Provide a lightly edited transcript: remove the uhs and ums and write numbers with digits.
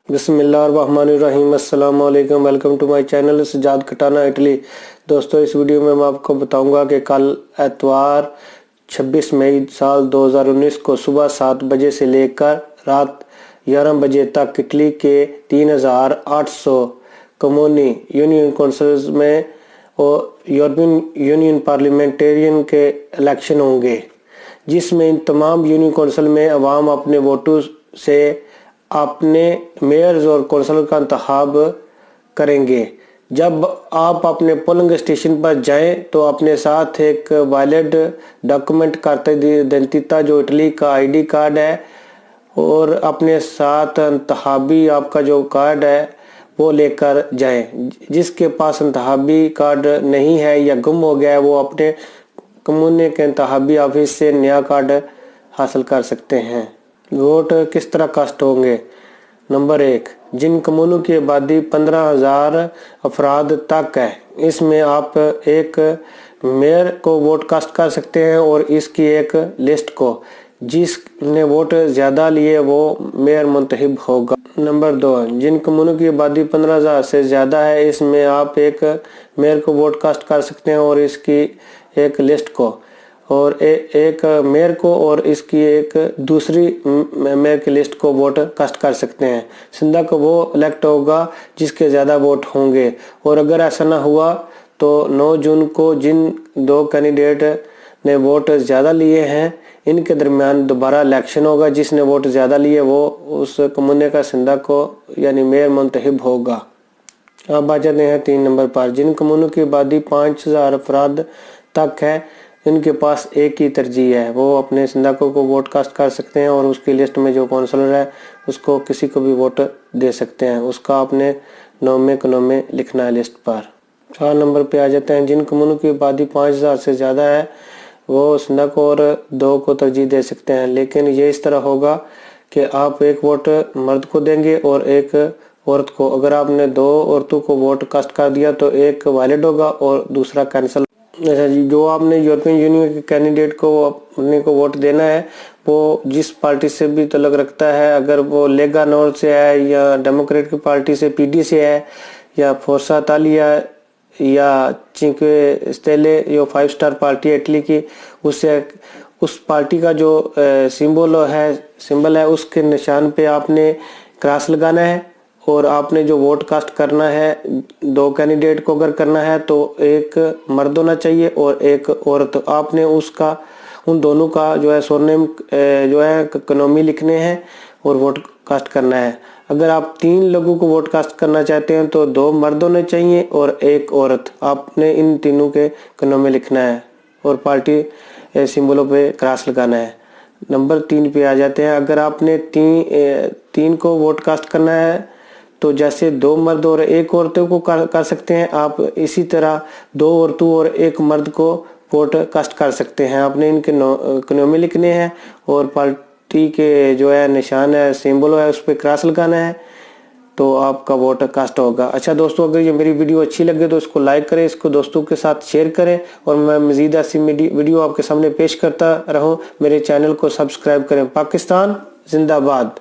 बिस्मिल्लाहिर्रहमानिर्रहीम। अस्सलाम वालेकुम। Welcome to my channel Sajjad Katana Italy. दोस्तों, इस वीडियो में मैं आपको बताऊंगा कि कल एतवार 26 मई साल 2019 को सुबह 7 बजे से लेकर रात 11 बजे तक इटली के 3800 कम्यूनी यूनियन काउंसिल्स में और यूरोपियन यूनियन पार्लियामेंटेरियन के इलेक्शन होंगे, जिसमें इन तमाम यूनियन काउंसिल में अवाम अपने वोटों से अपने मेयर्स और काउंसिलर का इंतखाब करेंगे। जब आप अपने पोलिंग स्टेशन पर जाएं तो अपने साथ एक वैलिड डॉक्यूमेंट कार्ता दी आइडेंटिटी जो इटली का आईडी कार्ड है और अपने साथ इंतखाबी आपका जो कार्ड है वो लेकर जाएं। जिसके पास इंतखाबी कार्ड नहीं है या गुम हो गया है वो अपने कम्यूनी के इंतखाबी ऑफिस से नया कार्ड हासिल कर सकते हैं। वोट किस तरह कास्ट होंगे? नंबर 1, जिन कम्यूनों की आबादी 15,000 अफराद तक है, इसमें आप एक मेयर को वोट कास्ट कर सकते हैं और इसकी एक लिस्ट को जिसने वोट ज़्यादा लिए वो मेयर मुंतखब होगा। नंबर 2, जिन कम्यूनों की आबादी 15,000 से ज़्यादा है, इसमें आप एक मेयर को वोट कास्ट कर सकते हैं और इसकी एक लिस्ट को और एक मेयर को और इसकी एक दूसरी मेयर की लिस्ट को वोट कास्ट कर सकते हैं। सिंधा को वो इलेक्ट होगा जिसके ज़्यादा वोट होंगे। और अगर ऐसा ना हुआ तो 9 जून को जिन 2 कैंडिडेट ने वोट ज़्यादा लिए हैं इनके दरमियान दोबारा इलेक्शन होगा। जिसने वोट ज़्यादा लिए वो उस कम्यूनी का सिंधा को यानी मेयर मुंतखब होगा। अब आ जाते हैं 3 नंबर पर। जिन कम्यूनों की आबादी 5,000 अफराद तक है, इनके पास एक ही तरजीह है, वो अपने सिंधा को वोट कास्ट कर सकते हैं और उसकी लिस्ट में जो काउंसलर है उसको किसी को भी वोट दे सकते हैं। उसका अपने नोमे लिखना है लिस्ट पर। 4 नंबर पे आ जाते हैं। जिन कम्यूनों की आबादी 5,000 से ज़्यादा है वो सिंधा को और 2 को तरजीह दे सकते हैं, लेकिन ये इस तरह होगा कि आप एक वोट मर्द को देंगे और एक औरत को। अगर आपने 2 औरतों को वोट कास्ट कर दिया तो एक वैलिड होगा और दूसरा कैंसिल। अच्छा जी, जो आपने यूरोपियन यूनियन के कैंडिडेट को अपने को वोट देना है वो जिस पार्टी से भी तल्लुक़ रखता है, अगर वो लेगा नॉर्थ से है या डेमोक्रेट की पार्टी से PD से है या फोर्सा इतालिया या चिंक्वे स्टेले जो 5 स्टार पार्टी है इटली की, उससे उस पार्टी का जो सिंबल है उसके निशान पे आपने क्रॉस लगाना है और आपने जो वोट कास्ट करना है 2 कैंडिडेट को अगर करना है तो एक मर्द होना चाहिए और एक औरत। आपने उसका उन दोनों का जो है सरनेम जो है इकोनॉमी लिखने हैं और वोट कास्ट करना है। अगर आप 3 लोगों को वोट कास्ट करना चाहते हैं तो 2 मर्द होने चाहिए और एक औरत। आपने इन तीनों के इकोनॉमी लिखना है और पार्टी सिंबलों पे क्रॉस लगाना है। नंबर 3 पे आ जाते हैं। अगर आपने 3 को वोट कास्ट करना है तो जैसे 2 मर्द और 1 औरतों को कर सकते हैं, आप इसी तरह 2 औरतों और 1 मर्द को वोट कास्ट कर सकते हैं। आपने इनके इकोनॉमी लिखने हैं और पार्टी के जो है निशान है सिंबल है उस पर क्रॉस लगाना है तो आपका वोट कास्ट होगा। अच्छा दोस्तों, अगर ये मेरी वीडियो अच्छी लगे तो इसको लाइक करें, इसको दोस्तों के साथ शेयर करें और मैं मज़ीद ऐसी वीडियो आपके सामने पेश करता रहूं। मेरे चैनल को सब्सक्राइब करें। पाकिस्तान जिंदाबाद।